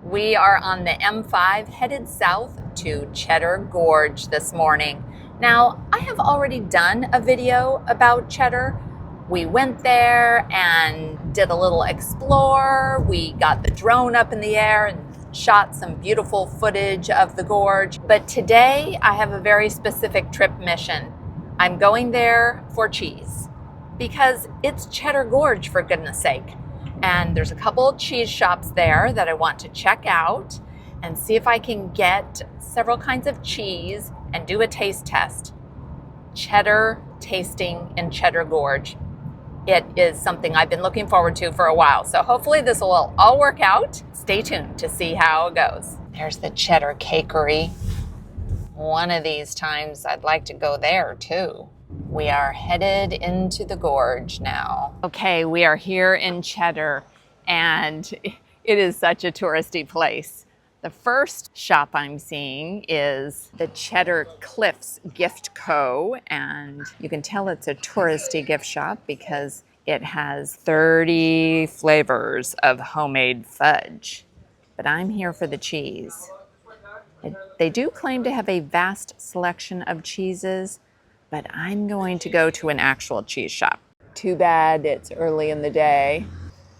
We are on the M5 headed south to Cheddar Gorge this morning. Now, I have already done a video about Cheddar. We went there and did a little explore. We got the drone up in the air and shot some beautiful footage of the gorge. But today I have a very specific trip mission. I'm going there for cheese because it's Cheddar Gorge, for goodness sake. And there's a couple of cheese shops there that I want to check out and see if I can get several kinds of cheese and do a taste test. Cheddar tasting in Cheddar Gorge. It is something I've been looking forward to for a while. So hopefully this will all work out. Stay tuned to see how it goes. There's the Cheddar Cakery. One of these times I'd like to go there too. We are headed into the gorge now. Okay, we are here in Cheddar and it is such a touristy place. The first shop I'm seeing is the Cheddar Cliffs Gift Co. And you can tell it's a touristy gift shop because it has 30 flavors of homemade fudge. But I'm here for the cheese. They do claim to have a vast selection of cheeses, but I'm going to go to an actual cheese shop. Too bad it's early in the day,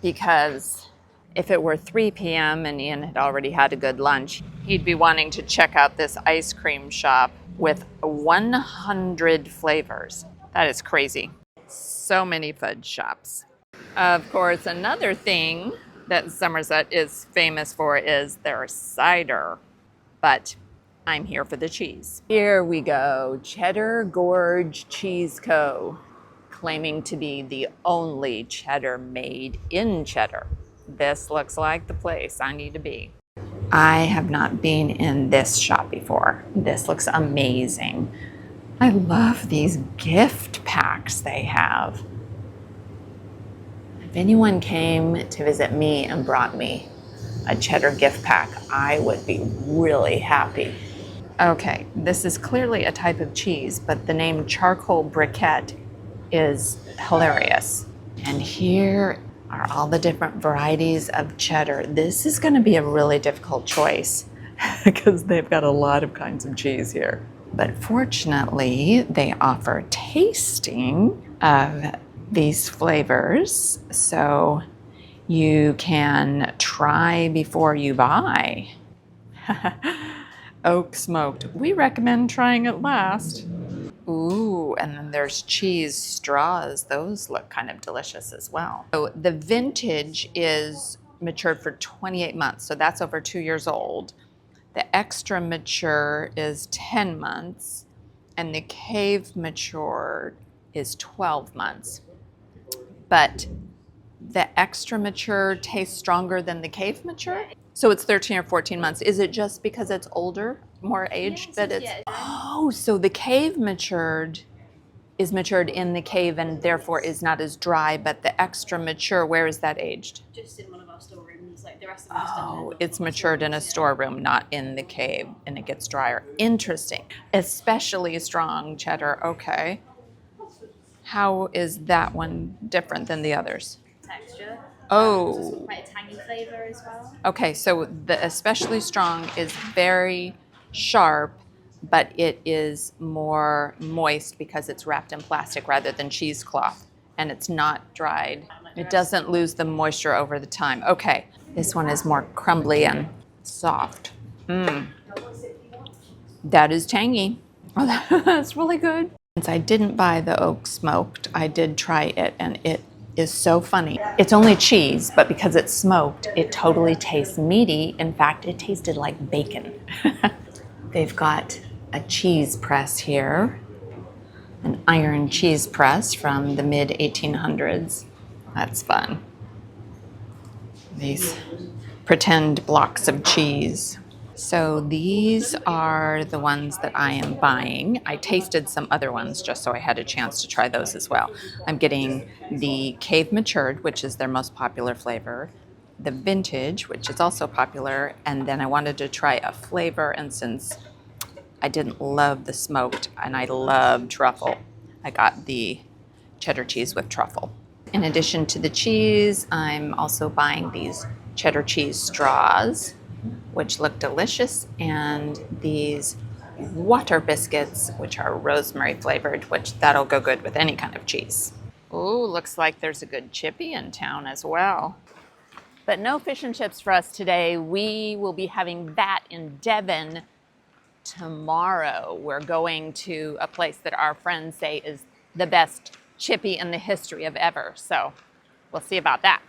because if it were 3 p.m. and Ian had already had a good lunch, he'd be wanting to check out this ice cream shop with 100 flavors. That is crazy. So many fudge shops. Of course, another thing that Somerset is famous for is their cider. But I'm here for the cheese. Here we go, Cheddar Gorge Cheese Co., claiming to be the only cheddar made in Cheddar. This looks like the place I need to be. I have not been in this shop before. This looks amazing. I love these gift packs they have. If anyone came to visit me and brought me a cheddar gift pack, I would be really happy. Okay, this is clearly a type of cheese, but the name charcoal briquette is hilarious. And here are all the different varieties of cheddar. This is going to be a really difficult choice because they've got a lot of kinds of cheese here. But fortunately, they offer tasting of these flavors, so you can try before you buy. Oak smoked. We recommend trying it last. Ooh, and then there's cheese straws. Those look kind of delicious as well. So the vintage is matured for 28 months, so that's over 2 years old. The extra mature is 10 months, and the cave matured is 12 months. But the extra mature tastes stronger than the cave mature? So it's 13 or 14 months. Is it just because it's older, more aged, that it's... Oh, so the cave matured is matured in the cave and therefore is not as dry, but the extra mature, where is that aged? Just in one of our storerooms, like the rest of them just Oh, it's matured in a storeroom, not in the cave, and it gets drier. Interesting. Especially strong cheddar, okay. How is that one different than the others? texture. Oh. Quite a tangy flavor as well. Okay, so the especially strong is very sharp, but it is more moist because it's wrapped in plastic rather than cheesecloth, and it's not dried. It doesn't lose the moisture over the time. Okay, this one is more crumbly and soft. That is tangy. Oh, that's really good. Since I didn't buy the oak smoked, I did try it, and it is so funny. It's only cheese, but because it's smoked, it totally tastes meaty. In fact, it tasted like bacon. They've got a cheese press here, an iron cheese press from the mid-1800s. That's fun. These pretend blocks of cheese. So these are the ones that I am buying. I tasted some other ones just so I had a chance to try those as well. I'm getting the cave matured, which is their most popular flavor, the vintage, which is also popular, and then I wanted to try a flavor, and since I didn't love the smoked and I love truffle, I got the cheddar cheese with truffle. In addition to the cheese, I'm also buying these cheddar cheese straws. which look delicious, and these water biscuits, which are rosemary flavored, which that'll go good with any kind of cheese. Ooh, looks like there's a good chippy in town as well. But no fish and chips for us today. We will be having that in Devon tomorrow. We're going to a place that our friends say is the best chippy in the history of ever. So we'll see about that.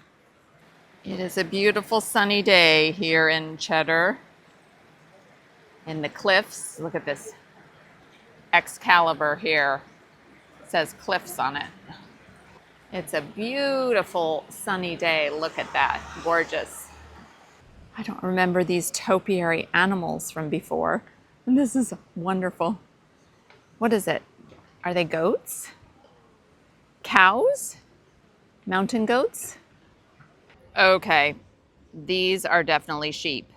It is a beautiful sunny day here in Cheddar. In the cliffs, look at this Excalibur here. It says cliffs on it. It's a beautiful sunny day. Look at that, gorgeous. I don't remember these topiary animals from before. And this is wonderful. What is it? Are they goats? Cows? Mountain goats? Okay, these are definitely sheep,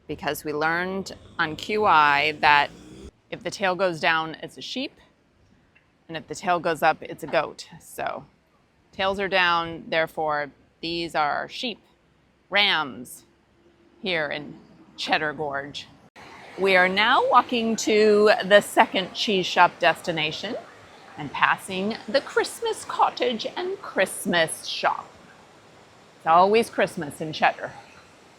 because we learned on QI that if the tail goes down, it's a sheep, and if the tail goes up, it's a goat. So tails are down, therefore these are sheep, rams here in Cheddar Gorge. We are now walking to the second cheese shop destination and passing the Christmas cottage and Christmas shop. It's always Christmas in Cheddar.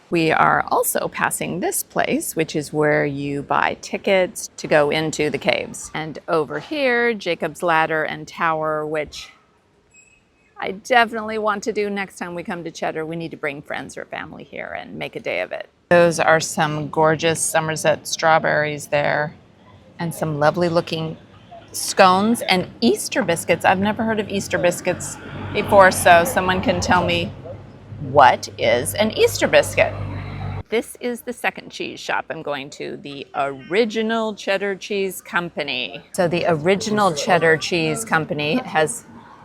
We are also passing this place, which is where you buy tickets to go into the caves. And over here, Jacob's Ladder and Tower, which I definitely want to do next time we come to Cheddar. We need to bring friends or family here and make a day of it. Those are some gorgeous Somerset strawberries there, and some lovely looking scones and Easter biscuits. I've never heard of Easter biscuits before, so someone can tell me, what is an Easter biscuit? This is the second cheese shop I'm going to, the Original Cheddar Cheese Company. So the Original Cheddar Cheese Company has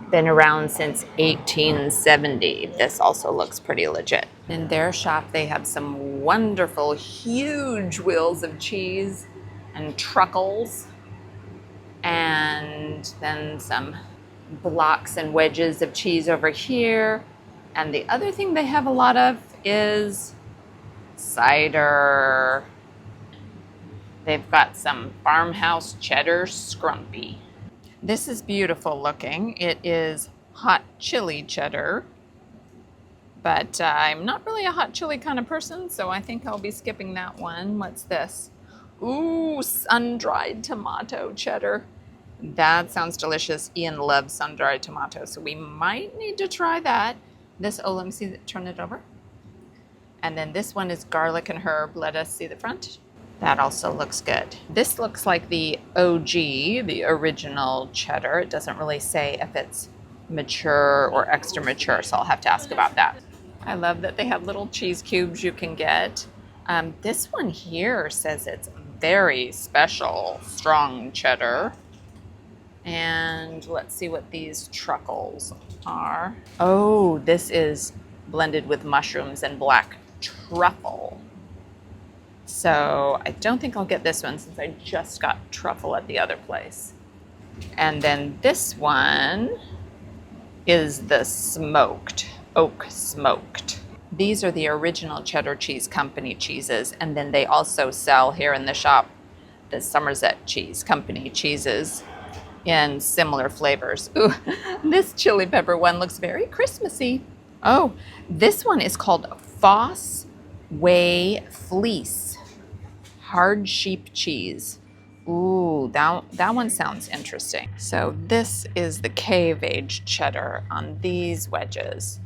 been around since 1870. This also looks pretty legit. In their shop, they have some wonderful, huge wheels of cheese and truckles, and then some blocks and wedges of cheese over here. And the other thing they have a lot of is cider. They've got some farmhouse cheddar scrumpy. This is beautiful looking. It is hot chili cheddar, but I'm not really a hot chili kind of person, so I think I'll be skipping that one. What's this? Ooh, sun-dried tomato cheddar. That sounds delicious. Ian loves sun-dried tomatoes, so we might need to try that. This, oh, let me see, turn it over. And then this one is garlic and herb. Let us see the front. That also looks good. This looks like the OG, the original cheddar. It doesn't really say if it's mature or extra mature, so I'll have to ask about that. I love that they have little cheese cubes you can get. This one here says it's very special, strong cheddar. And let's see what these truckles are. Oh, this is blended with mushrooms and black truffle. So I don't think I'll get this one since I just got truffle at the other place. And then this one is the smoked, oak smoked. These are the Original Cheddar Cheese Company cheeses, and then they also sell here in the shop the Somerset Cheese Company cheeses in similar flavors. Ooh, this chili pepper one looks very Christmassy. Oh, this one is called Foss Way Fleece hard sheep cheese. Ooh, that one sounds interesting. So this is the cave-aged cheddar on these wedges.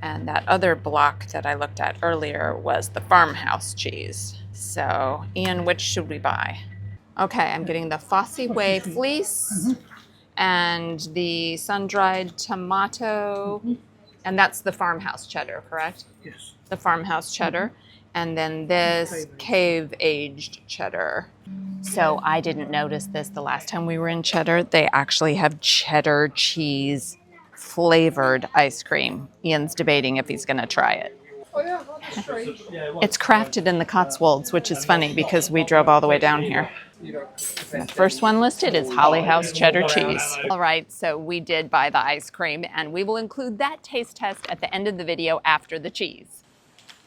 And that other block that I looked at earlier was the farmhouse cheese. So, Ian, which should we buy? Okay, I'm getting the Fosse Way Fleece and the sun-dried tomato. And that's the farmhouse cheddar, correct? Yes. The farmhouse cheddar. And then this cave-aged cheddar. So I didn't notice this the last time we were in Cheddar. They actually have cheddar cheese flavored ice cream. Ian's debating if he's going to try it. Oh yeah, that's straight. It's crafted in the Cotswolds, which is funny because we drove all the way down here. The first one listed is Holly House Cheddar Cheese. All right, so we did buy the ice cream, and we will include that taste test at the end of the video after the cheese.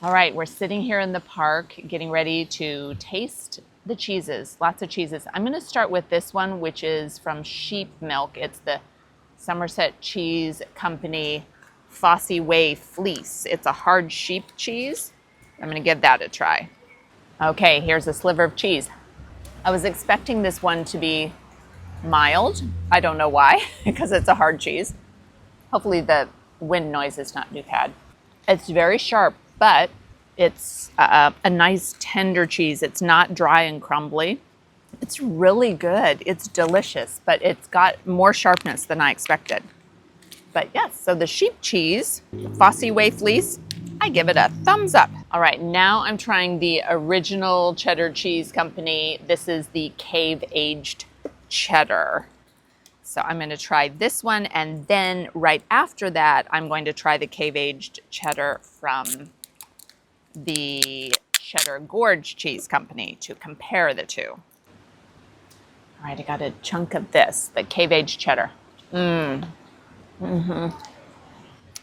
All right, we're sitting here in the park getting ready to taste the cheeses, lots of cheeses. I'm going to start with this one, which is from Sheep Milk. It's the Somerset Cheese Company Fosse Way Fleece. It's a hard sheep cheese. I'm going to give that a try. Okay, here's a sliver of cheese. I was expecting this one to be mild. I don't know why, because it's a hard cheese. Hopefully the wind noise is not too bad. It's very sharp, but it's a nice tender cheese. It's not dry and crumbly. It's really good. It's delicious, but it's got more sharpness than I expected. But yes, so the sheep cheese, Fosse Way Fleece, I give it a thumbs up. All right, now I'm trying the original Cheddar Cheese Company. This is the cave-aged cheddar. So I'm going to try this one, and then right after that, I'm going to try the cave-aged cheddar from the Cheddar Gorge Cheese Company to compare the two. All right, I got a chunk of this, the cave-aged cheddar.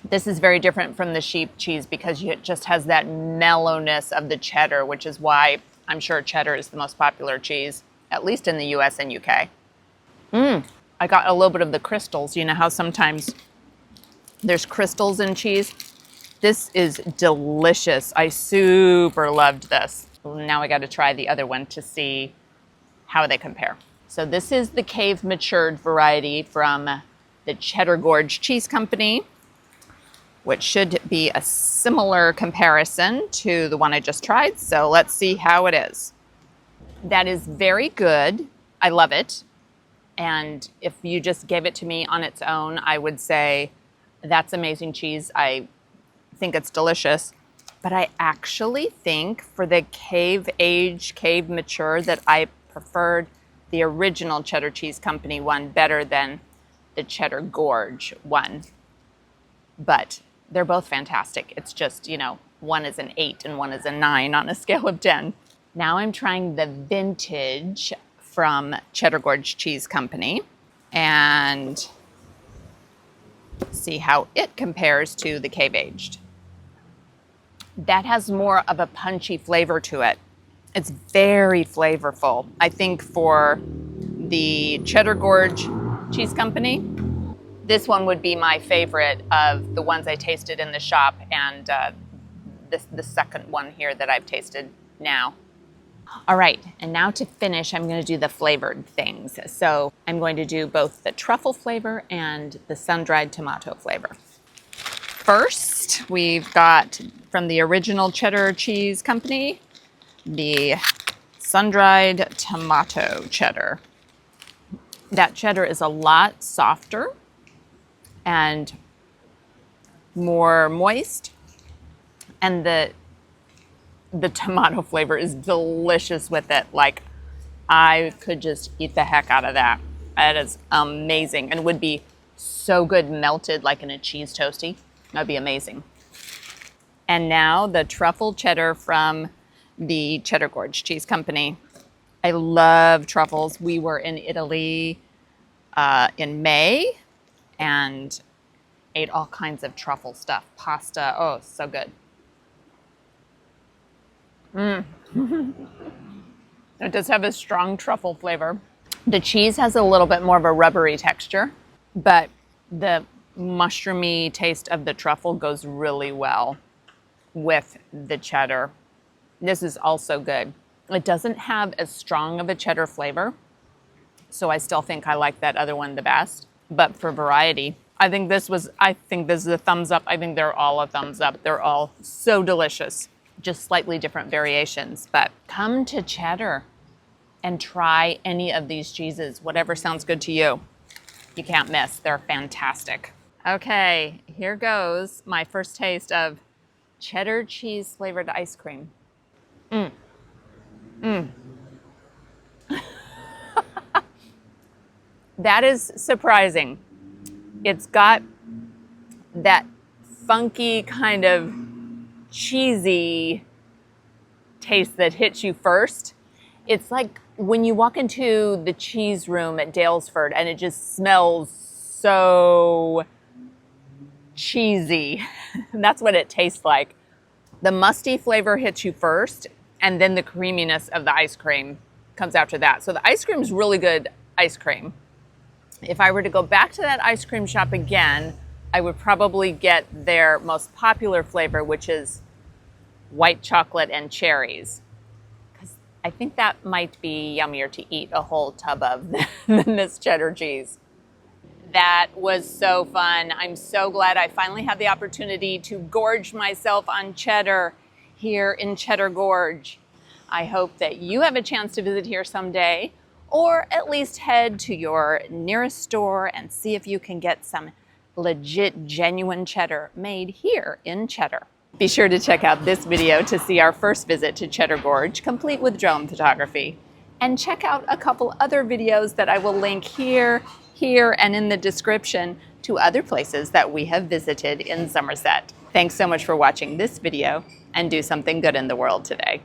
This is very different from the sheep cheese because it just has that mellowness of the cheddar, which is why I'm sure cheddar is the most popular cheese, at least in the US and UK. I got a little bit of the crystals. You know how sometimes there's crystals in cheese? This is delicious. I super loved this. Now I got to try the other one to see how they compare. So this is the cave matured variety from the Cheddar Gorge Cheese Company, which should be a similar comparison to the one I just tried. So let's see how it is. That is very good. I love it. And if you just gave it to me on its own, I would say that's amazing cheese. I think it's delicious. But I actually think for the cave age, cave mature, that I preferred the original Cheddar Cheese Company one better than the Cheddar Gorge one. But they're both fantastic. It's just, you know, one is an 8 and one is a 9 on a scale of 10. Now I'm trying the vintage from Cheddar Gorge Cheese Company and see how it compares to the cave aged. That has more of a punchy flavor to it. It's very flavorful. I think for the Cheddar Gorge Cheese Company, this one would be my favorite of the ones I tasted in the shop, and the second one here that I've tasted now. All right, and now to finish, I'm going to do the flavored things. So I'm going to do both the truffle flavor and the sun-dried tomato flavor. First, we've got from the original Cheddar Cheese Company, the sun-dried tomato cheddar. That cheddar is a lot softer and more moist, and the tomato flavor is delicious with it. Like, I could just eat the heck out of that. That is amazing and would be so good melted like in a cheese toasty. That'd be amazing. And now the truffle cheddar from the Cheddar Gorge Cheese Company. I love truffles. We were in Italy in May and ate all kinds of truffle stuff, pasta. Oh, so good. It does have a strong truffle flavor. The cheese has a little bit more of a rubbery texture, but the mushroomy taste of the truffle goes really well with the cheddar. This is also good. It doesn't have as strong of a cheddar flavor, so I still think I like that other one the best. But for variety, I think this is a thumbs up. I think they're all a thumbs up. They're all so delicious, just slightly different variations. But come to Cheddar and try any of these cheeses, whatever sounds good to you. You can't miss. They're fantastic. Okay, here goes my first taste of cheddar cheese flavored ice cream. That is surprising. It's got that funky kind of cheesy taste that hits you first. It's like when you walk into the cheese room at Dalesford and it just smells so cheesy. That's what it tastes like. The musty flavor hits you first, and then the creaminess of the ice cream comes after that. So the ice cream is really good ice cream. If I were to go back to that ice cream shop again, I would probably get their most popular flavor, which is white chocolate and cherries. Because I think that might be yummier to eat a whole tub of than this cheddar cheese. That was so fun. I'm so glad I finally had the opportunity to gorge myself on cheddar here in Cheddar Gorge. I hope that you have a chance to visit here someday, or at least head to your nearest store and see if you can get some legit, genuine cheddar made here in Cheddar. Be sure to check out this video to see our first visit to Cheddar Gorge, complete with drone photography. And check out a couple other videos that I will link here, and in the description to other places that we have visited in Somerset. Thanks so much for watching this video, and do something good in the world today.